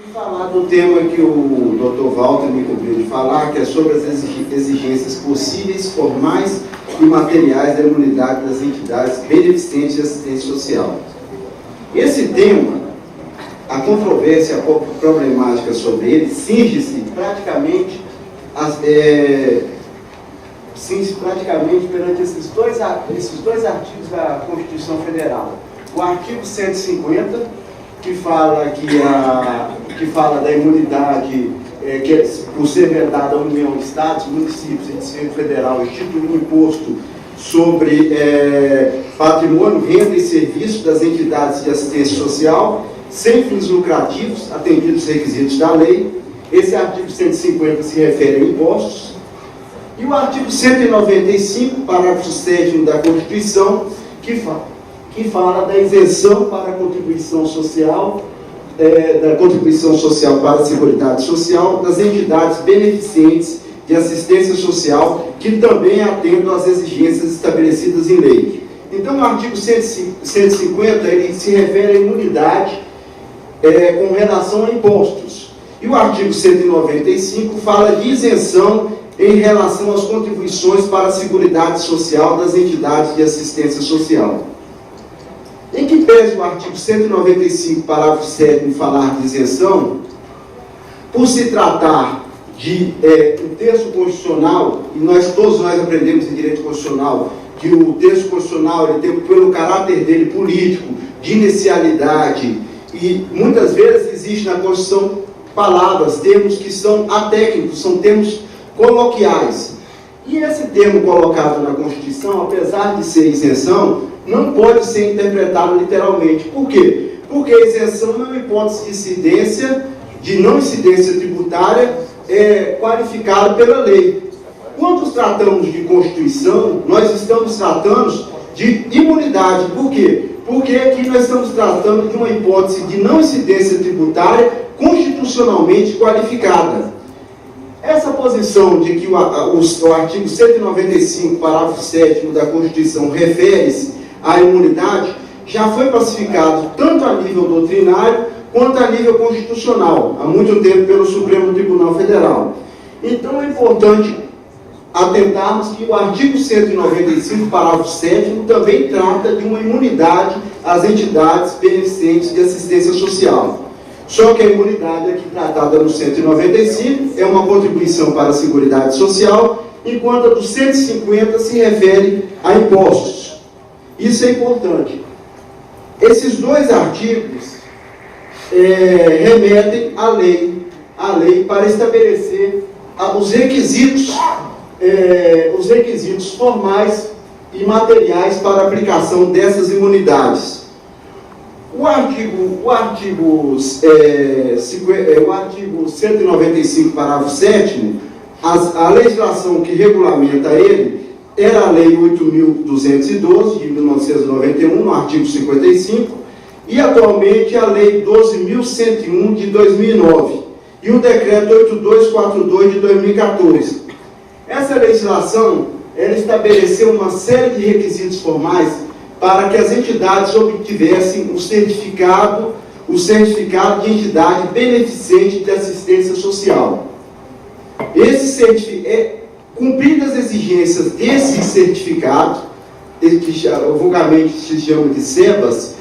Falar do tema que o Dr. Walter me incumbiu de falar, que é sobre as exigências possíveis, formais e materiais da imunidade das entidades beneficentes de assistência social. Esse tema, a controvérsia, a problemática sobre ele, cinge-se praticamente perante esses dois artigos da Constituição Federal. O artigo 150, que fala da imunidade que por ser vedada à União de Estados, municípios e Distrito Federal, institui um imposto sobre patrimônio, renda e serviço das entidades de assistência social, sem fins lucrativos, atendidos os requisitos da lei. Esse artigo 150 se refere a impostos. E o artigo 195, parágrafo 7º da Constituição, que fala da isenção para a contribuição social, para a Seguridade Social das entidades beneficentes de assistência social que também atendam às exigências estabelecidas em lei. Então, o artigo 150 ele se refere à imunidade com relação a impostos. E o artigo 195 fala de isenção em relação às contribuições para a Seguridade Social das entidades de assistência social. Em que pese o artigo 195, parágrafo 7º, falar de isenção, por se tratar de um texto constitucional, e todos nós aprendemos em direito constitucional, que o texto constitucional ele tem, pelo caráter dele político, de inicialidade, e muitas vezes existe na Constituição palavras, termos que são atécnicos, são termos coloquiais. E esse termo colocado na Constituição, apesar de ser isenção, não pode ser interpretado literalmente. Por quê? Porque a isenção não é uma hipótese de não incidência tributária qualificada pela lei. Quando tratamos de Constituição, nós estamos tratando de imunidade. Por quê? Porque aqui nós estamos tratando de uma hipótese de não incidência tributária constitucionalmente qualificada. Essa posição de que o artigo 195, parágrafo 7º da Constituição refere-se à imunidade já foi pacificado tanto a nível doutrinário quanto a nível constitucional, há muito tempo pelo Supremo Tribunal Federal. Então é importante atentarmos que o artigo 195, parágrafo 7º, também trata de uma imunidade às entidades beneficentes de assistência social. Só que a imunidade aqui tratada no 195 é uma contribuição para a Seguridade Social, enquanto a do 150 se refere a impostos. Isso é importante. Esses dois artigos remetem à lei para estabelecer os requisitos formais e materiais para a aplicação dessas imunidades. O artigo 195, parágrafo 7º, a legislação que regulamenta ele era a Lei 8.212, de 1991, no artigo 55, e atualmente a Lei 12.101, de 2009, e o Decreto 8242, de 2014. Essa legislação, ela estabeleceu uma série de requisitos formais para que as entidades obtivessem o certificado de entidade beneficente de assistência social. Cumpridas as exigências desse certificado, que vulgarmente se chama de SEBAS,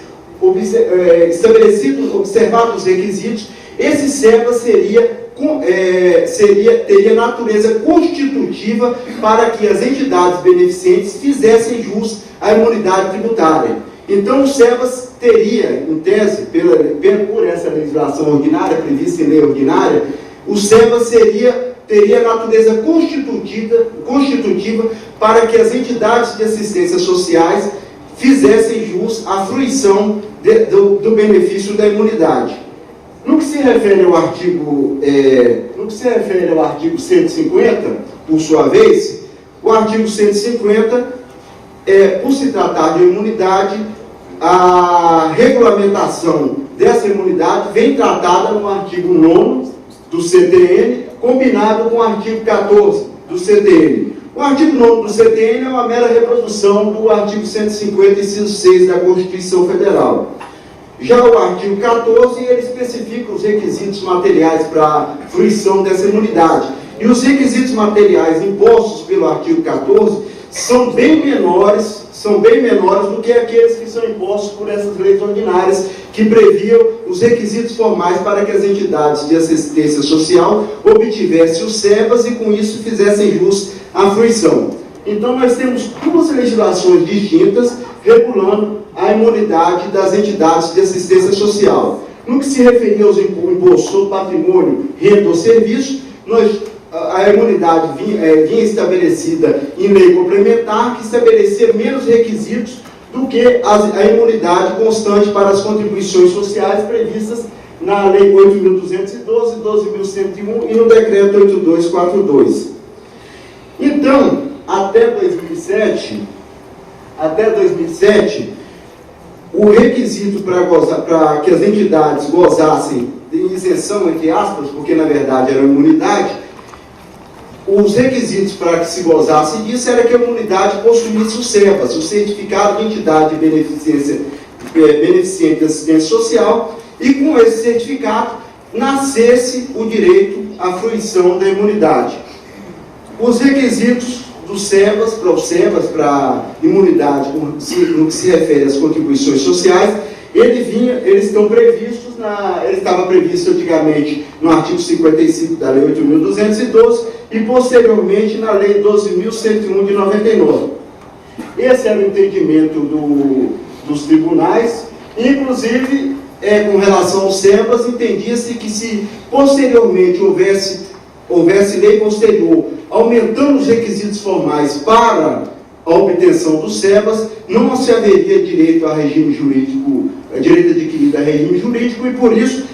observados os requisitos, esse SEBAS teria natureza constitutiva para que as entidades beneficentes fizessem jus à imunidade tributária. Então, o SEBAS teria, em tese, por essa legislação ordinária, prevista em lei ordinária, o SEBAS teria natureza constitutiva para que as entidades de assistência sociais fizessem jus à fruição do benefício da imunidade. No que se refere ao artigo 150, por sua vez, o artigo 150, por se tratar de imunidade, a regulamentação dessa imunidade vem tratada no artigo 9º do CTN, combinado com o artigo 14 do CTN. O artigo 9º do CTN é uma mera reprodução do artigo 150, inciso 6 da Constituição Federal. Já o artigo 14, ele especifica os requisitos materiais para a fruição dessa imunidade. E os requisitos materiais impostos pelo artigo 14 são bem menores do que aqueles que são impostos por essas leis ordinárias que previam os requisitos formais para que as entidades de assistência social obtivessem os SEBAS e com isso fizessem jus à fruição. Então nós temos duas legislações distintas regulando a imunidade das entidades de assistência social. No que se referia aos impostos sobre patrimônio, renda ou serviço, a imunidade vinha estabelecida em lei complementar, que estabelecia menos requisitos do que a imunidade constante para as contribuições sociais previstas na Lei 8.212, 12.101 e no Decreto 8242. Então, até 2007, o requisito para que as entidades gozassem de isenção, entre aspas, porque na verdade era imunidade, os requisitos para que se gozasse disso era que a imunidade possuísse o SEBAS, o Certificado de Entidade Beneficiente de Assistência Social, e com esse certificado nascesse o direito à fruição da imunidade. Os requisitos do SEBAS, para a imunidade, no que se refere às contribuições sociais, eles estão previstos, ele estava previsto antigamente no artigo 55 da Lei 8.212 e posteriormente na Lei 12.101 de 99. Esse era o entendimento dos tribunais, inclusive, com relação aos SEBAS, entendia-se que se posteriormente houvesse lei posterior aumentando os requisitos formais para a obtenção dos SEBAS, não se haveria direito a regime jurídico, direito adquirido a regime jurídico, e por isso,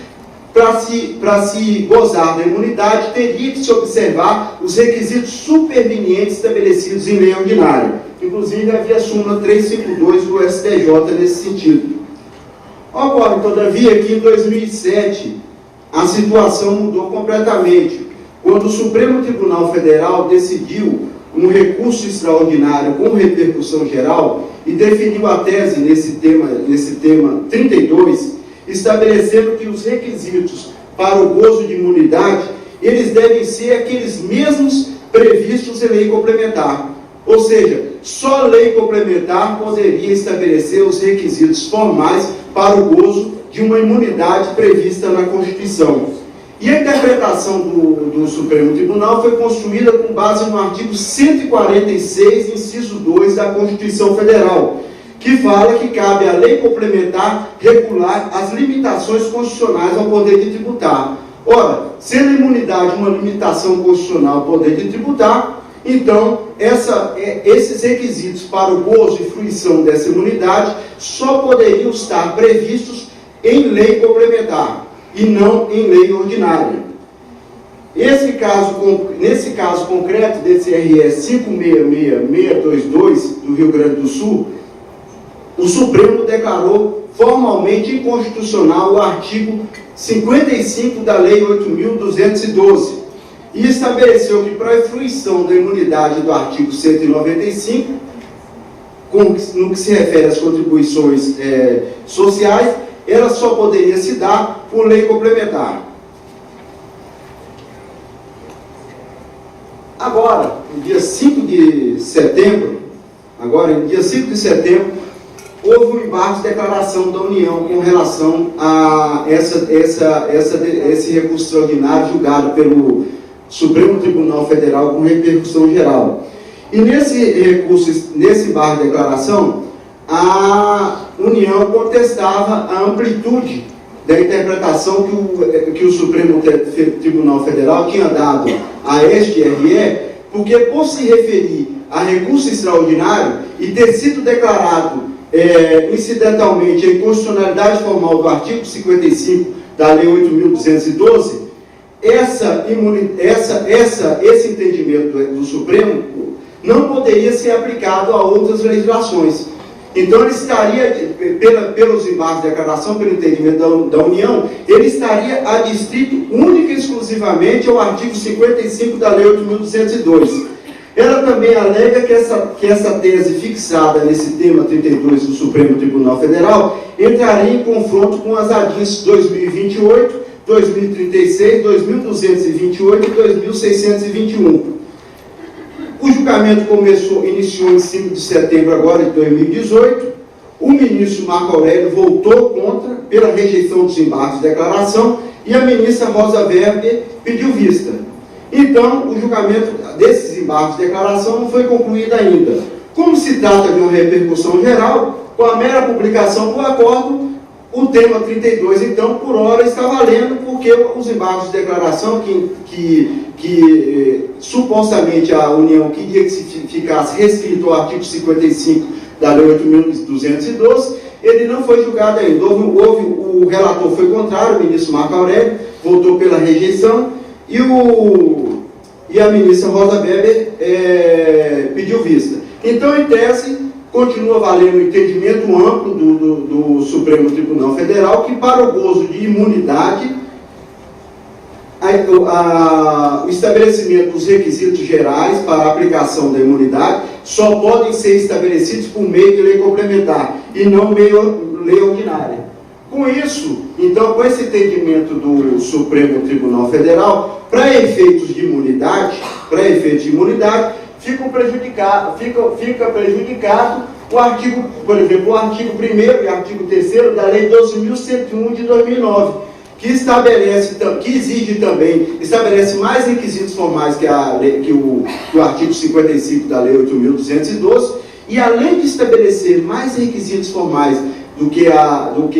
para se gozar da imunidade, teria que se observar os requisitos supervenientes estabelecidos em lei ordinária. Inclusive, havia a súmula 352 do STJ nesse sentido. Ocorre, todavia, que em 2007 a situação mudou completamente, quando o Supremo Tribunal Federal decidiu um recurso extraordinário com repercussão geral e definiu a tese nesse tema 32, estabelecendo que os requisitos para o gozo de imunidade, eles devem ser aqueles mesmos previstos em lei complementar. Ou seja, só a lei complementar poderia estabelecer os requisitos formais para o gozo de uma imunidade prevista na Constituição. E a interpretação do Supremo Tribunal foi construída com base no artigo 146, inciso 2 da Constituição Federal, que fala que cabe à lei complementar regular as limitações constitucionais ao poder de tributar. Ora, sendo a imunidade uma limitação constitucional ao poder de tributar, então esses requisitos para o gozo e fruição dessa imunidade só poderiam estar previstos em lei complementar e não em lei ordinária. Nesse caso concreto desse RS 566622 do Rio Grande do Sul, o Supremo declarou formalmente inconstitucional o artigo 55 da Lei 8.212 e estabeleceu que para a fruição da imunidade do artigo 195, no que se refere às contribuições sociais, ela só poderia se dar por lei complementar. Agora, no dia 5 de setembro, houve um embate de declaração da União com relação a esse recurso extraordinário julgado pelo Supremo Tribunal Federal com repercussão geral. E nesse embate de declaração, a União contestava a amplitude da interpretação que o Supremo Tribunal Federal tinha dado a este RE, porque por se referir a recurso extraordinário e ter sido declarado incidentalmente a inconstitucionalidade formal do artigo 55 da Lei 8.212, esse entendimento do Supremo não poderia ser aplicado a outras legislações. Então, ele estaria, pelos embaixos de declaração, pelo entendimento da União, ele estaria adstrito única e exclusivamente ao artigo 55 da Lei 8.202. Ela também alega que essa tese fixada nesse tema 32 do Supremo Tribunal Federal entraria em confronto com as ADIs 2028, 2036, 2228 e 2621. O julgamento iniciou em 5 de setembro agora de 2018. O ministro Marco Aurélio votou contra, pela rejeição dos embargos de declaração, e a ministra Rosa Weber pediu vista. Então, o julgamento desses embargos de declaração não foi concluído ainda. Como se trata de uma repercussão geral, com a mera publicação do acordo, o tema 32, então, por hora está valendo, porque os embargos de declaração que supostamente a União queria que se ficasse restrito ao artigo 55 da Lei 8.212, ele não foi julgado ainda. O relator foi contrário, o ministro Marco Aurélio, votou pela rejeição, e a ministra Rosa Weber pediu vista. Então, em tese, continua valendo o entendimento amplo do Supremo Tribunal Federal, que para o gozo de imunidade, o estabelecimento dos requisitos gerais para a aplicação da imunidade só podem ser estabelecidos por meio de lei complementar e não lei ordinária. Com isso, então, com esse entendimento do Supremo Tribunal Federal, para efeitos de imunidade, fica prejudicado o artigo, por exemplo, o artigo 1º e o artigo 3º da Lei 12.101 de 2009, que estabelece mais requisitos formais que o artigo 55 da Lei 8.212, e além de estabelecer mais requisitos formais do que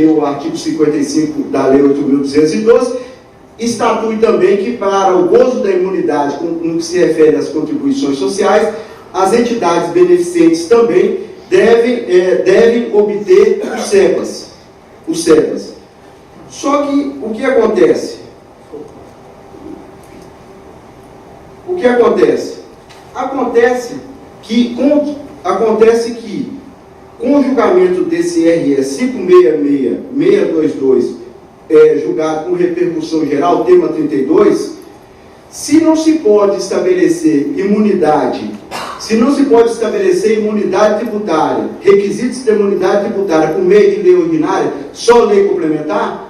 o artigo 55 da Lei 8.212, estatui também que, para o gozo da imunidade, no que se refere às contribuições sociais, as entidades beneficentes também devem obter os SEBAS. Só que o que acontece? Acontece que com o julgamento desse RS 566622, julgado com repercussão geral, tema 32, se não se pode estabelecer imunidade tributária, requisitos de imunidade tributária por meio de lei ordinária, só lei complementar,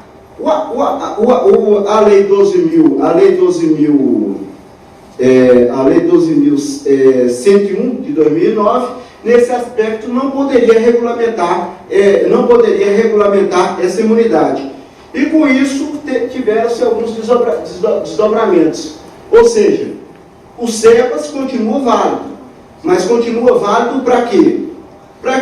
a Lei 12.101 de 2009, nesse aspecto, não poderia regulamentar essa imunidade. E com isso tiveram-se alguns desdobramentos. Ou seja, o SEBAS continua válido, mas continua válido para quê? Para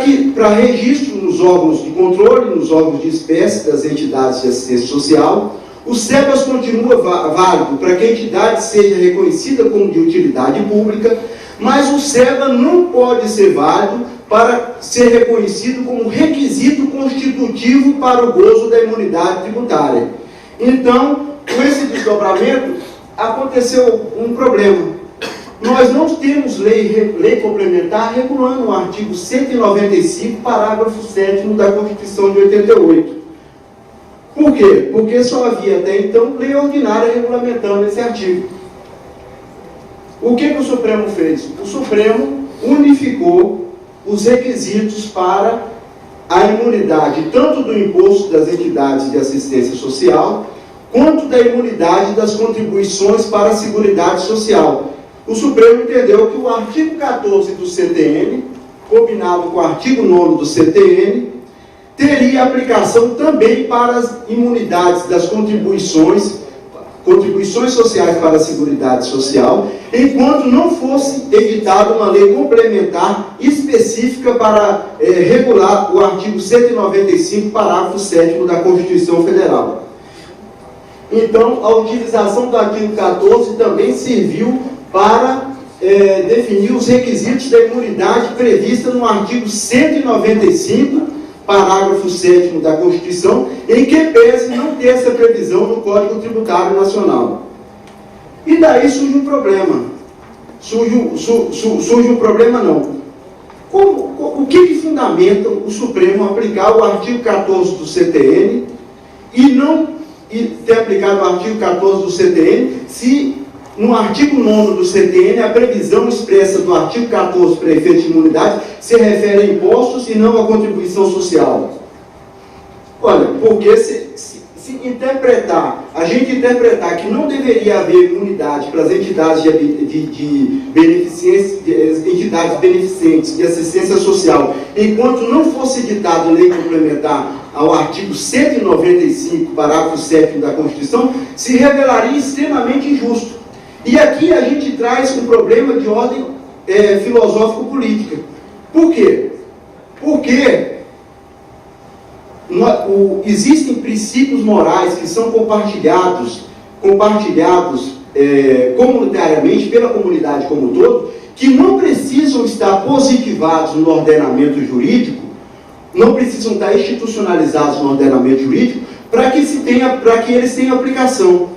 registro nos órgãos de controle, nos órgãos de espécie das entidades de assistência social. O SEBAS continua válido para que a entidade seja reconhecida como de utilidade pública, mas o SEBA não pode ser válido para ser reconhecido como requisito constitutivo para o gozo da imunidade tributária. Então, com esse desdobramento, aconteceu um problema. Nós não temos lei complementar regulando o artigo 195, parágrafo 7º da Constituição de 88. Por quê? Porque só havia até então lei ordinária regulamentando esse artigo. O que o Supremo fez? O Supremo unificou os requisitos para a imunidade, tanto do imposto das entidades de assistência social, quanto da imunidade das contribuições para a Seguridade Social. O Supremo entendeu que o artigo 14 do CTN, combinado com o artigo 9º do CTN, teria aplicação também para as imunidades das contribuições sociais para a Seguridade Social, enquanto não fosse editada uma lei complementar específica para regular o artigo 195, parágrafo 7º da Constituição Federal. Então, a utilização do artigo 14 também serviu para definir os requisitos da imunidade prevista no artigo 195, parágrafo 7º da Constituição, em que pese não ter essa previsão no Código Tributário Nacional. E daí surge um problema. Surge um problema não. O que fundamenta o Supremo aplicar o artigo 14 do CTN e ter aplicado o artigo 14 do CTN se no artigo 9º do CTN, a previsão expressa do artigo 14 para efeito de imunidade se refere a impostos e não a contribuição social. Olha, porque se a gente interpretar que não deveria haver imunidade para as entidades entidades beneficentes de assistência social, enquanto não fosse editada lei complementar ao artigo 195, parágrafo 7º da Constituição, se revelaria extremamente injusto. E aqui a gente traz um problema de ordem filosófico-política. Por quê? Porque existem princípios morais que são compartilhados comunitariamente pela comunidade como um todo, que não precisam estar positivados no ordenamento jurídico, não precisam estar institucionalizados no ordenamento jurídico, para que eles tenham aplicação.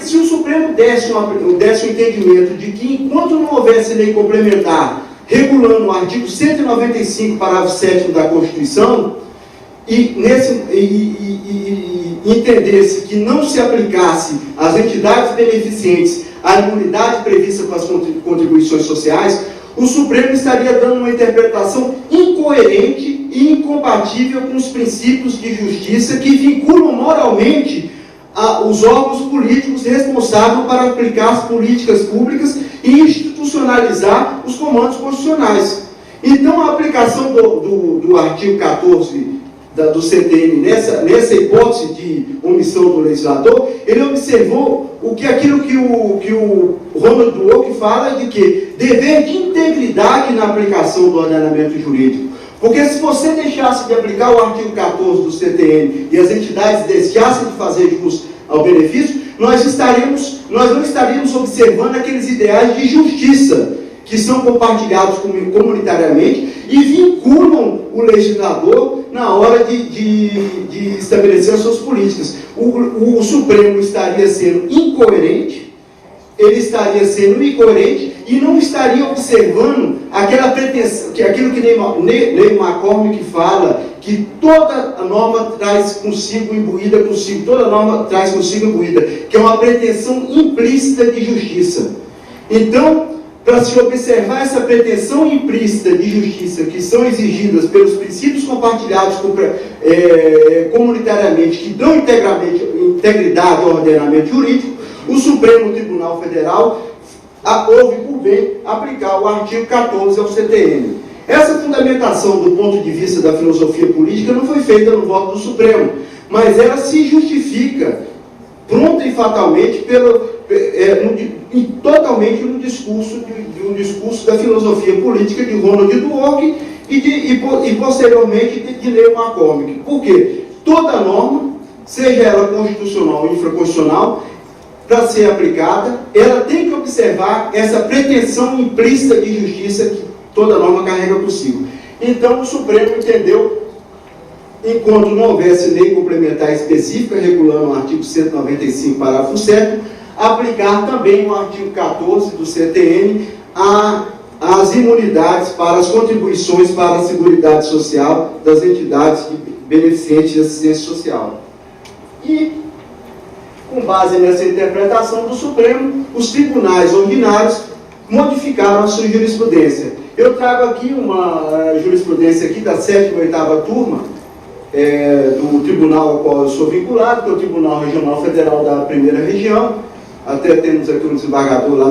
Se o Supremo desse o entendimento de que, enquanto não houvesse lei complementar regulando o artigo 195, parágrafo 7º da Constituição, e entendesse que não se aplicasse às entidades beneficentes a imunidade prevista para as contribuições sociais, o Supremo estaria dando uma interpretação incoerente e incompatível com os princípios de justiça que vinculam moralmente os órgãos políticos responsáveis para aplicar as políticas públicas e institucionalizar os comandos constitucionais. Então, a aplicação do artigo 14 do CTN nessa hipótese de omissão do legislador, ele observou aquilo que o Ronald Dworkin fala de que dever de integridade na aplicação do ordenamento jurídico. Porque se você deixasse de aplicar o artigo 14 do CTN e as entidades deixassem de fazer jus ao benefício, nós não estaríamos observando aqueles ideais de justiça que são compartilhados comunitariamente e vinculam o legislador na hora de estabelecer as suas políticas. O Supremo estaria sendo incoerente, ele estaria sendo incoerente e não estaria observando aquela pretensão, aquilo que Neil McCormick fala, que toda norma traz consigo imbuída, que é uma pretensão implícita de justiça. Então, para se observar essa pretensão implícita de justiça que são exigidas pelos princípios compartilhados comunitariamente, que dão integridade ao ordenamento jurídico, o Supremo Tribunal Federal houve por bem aplicar o artigo 14 ao CTN. Essa fundamentação do ponto de vista da filosofia política não foi feita no voto do Supremo, mas ela se justifica pronta e fatalmente totalmente no discurso da filosofia política de Ronald Dworkin e posteriormente de Neil McCormick. Por quê? Toda norma, seja ela constitucional ou infraconstitucional, para ser aplicada, ela tem que observar essa pretensão implícita de justiça que toda norma carrega consigo. Então, o Supremo entendeu, enquanto não houvesse lei complementar específica regulando o artigo 195, parágrafo 7º, aplicar também o artigo 14 do CTN às imunidades para as contribuições para a Seguridade Social das entidades beneficentes de assistência social. E, com base nessa interpretação do Supremo, os tribunais ordinários modificaram a sua jurisprudência. Eu trago aqui uma jurisprudência aqui da 7ª e 8ª turma, do tribunal ao qual eu sou vinculado, que é o Tribunal Regional Federal da Primeira Região. Até temos aqui um desembargador lá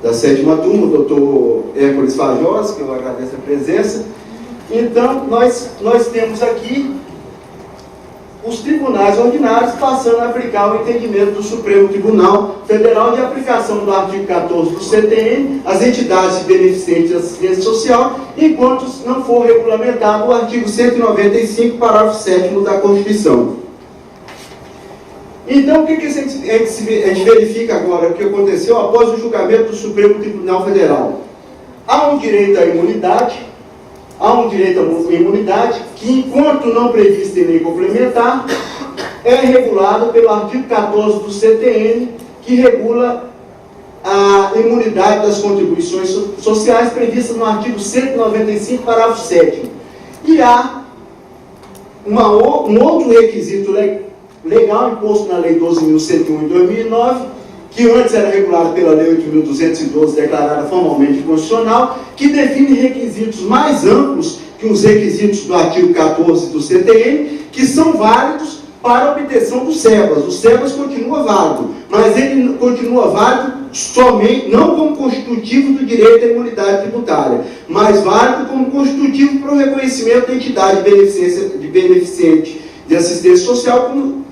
da 7ª turma, o doutor Hércules Fajós, que eu agradeço a presença. Então, nós temos aqui os tribunais ordinários passando a aplicar o entendimento do Supremo Tribunal Federal de aplicação do artigo 14 do CTN às entidades beneficentes de assistência social, enquanto não for regulamentado o artigo 195, parágrafo 7º da Constituição. Então, o que a gente verifica agora, o que aconteceu após o julgamento do Supremo Tribunal Federal? Há um direito à imunidade, que, enquanto não previsto em lei complementar, é regulado pelo artigo 14 do CTN, que regula a imunidade das contribuições sociais previstas no artigo 195, parágrafo 7º. E há um outro requisito legal imposto na Lei 12.101 de 2009, que antes era regulado pela Lei 8.212, declarada formalmente inconstitucional, que define requisitos mais amplos que os requisitos do artigo 14 do CTN, que são válidos para a obtenção do SEBAS. O SEBAS continua válido, mas ele continua válido somente, não como constitutivo do direito à imunidade tributária, mas válido como constitutivo para o reconhecimento da entidade beneficente de assistência social como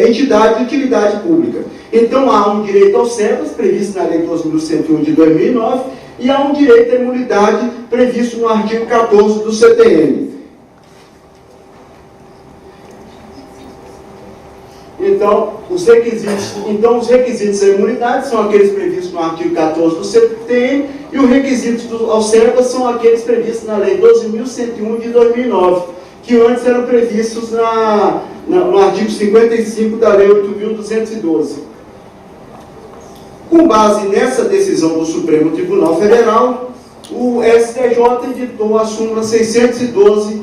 entidade de utilidade pública. Então, há um direito ao SEBAS, previsto na Lei 12.101 de 2009, e há um direito à imunidade previsto no artigo 14 do CTN. Então, os requisitos da imunidade são aqueles previstos no artigo 14 do CTN, e os requisitos ao SEBAS são aqueles previstos na Lei 12.101 de 2009, que antes eram previstos no artigo 55 da Lei 8.212. Com base nessa decisão do Supremo Tribunal Federal, o STJ editou a súmula 612,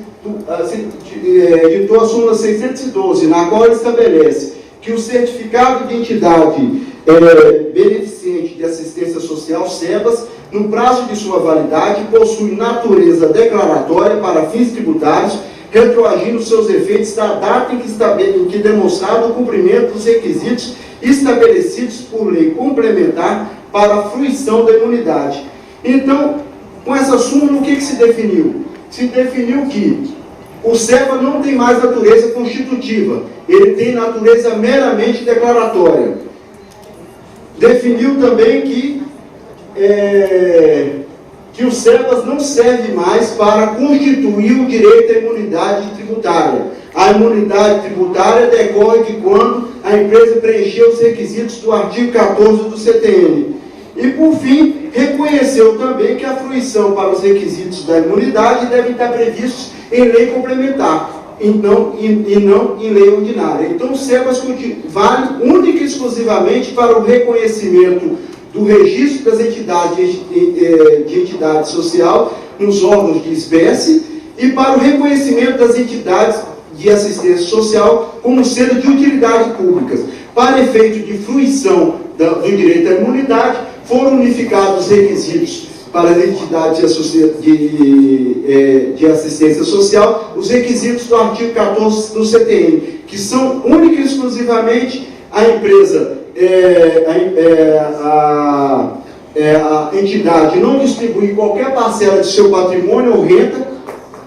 na qual ele estabelece que o certificado de entidade beneficente de assistência social, SEBAS, no prazo de sua validade, possui natureza declaratória para fins tributários, retroagindo seus efeitos da data em que demonstrado o cumprimento dos requisitos estabelecidos por lei complementar para a fruição da imunidade. Então, com essa súmula, o que se definiu? Se definiu que o SEBAS não tem mais natureza constitutiva, ele tem natureza meramente declaratória. Definiu também que o SEBAS não serve mais para constituir o direito à imunidade tributária. A imunidade tributária decorre de quando a empresa preencheu os requisitos do artigo 14 do CTN. E, por fim, reconheceu também que a fruição para os requisitos da imunidade devem estar previstos em lei complementar, e não em lei ordinária. Então, o SEBAS vale única e exclusivamente para o reconhecimento do registro das entidades de entidade social nos órgãos de espécie e para o reconhecimento das entidades de assistência social como sendo de utilidade pública. Para efeito de fruição do direito à imunidade, foram unificados os requisitos para as entidades de assistência social, os requisitos do artigo 14 do CTN, que são única e exclusivamente a empresa, a entidade não distribuir qualquer parcela de seu patrimônio ou renda,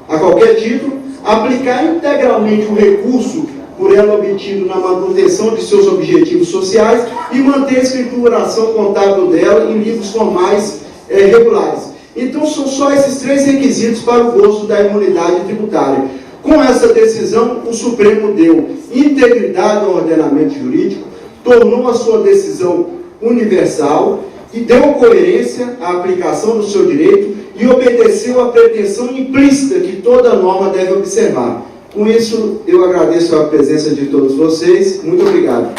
a qualquer título, aplicar integralmente o recurso por ela obtido na manutenção de seus objetivos sociais e manter a escrituração contábil dela em livros formais regulares. Então, são só esses três requisitos para o gozo da imunidade tributária. Com essa decisão, o Supremo deu integridade ao ordenamento jurídico, tornou a sua decisão universal e deu coerência à aplicação do seu direito e obedeceu à pretensão implícita que toda norma deve observar. Com isso, eu agradeço a presença de todos vocês. Muito obrigado.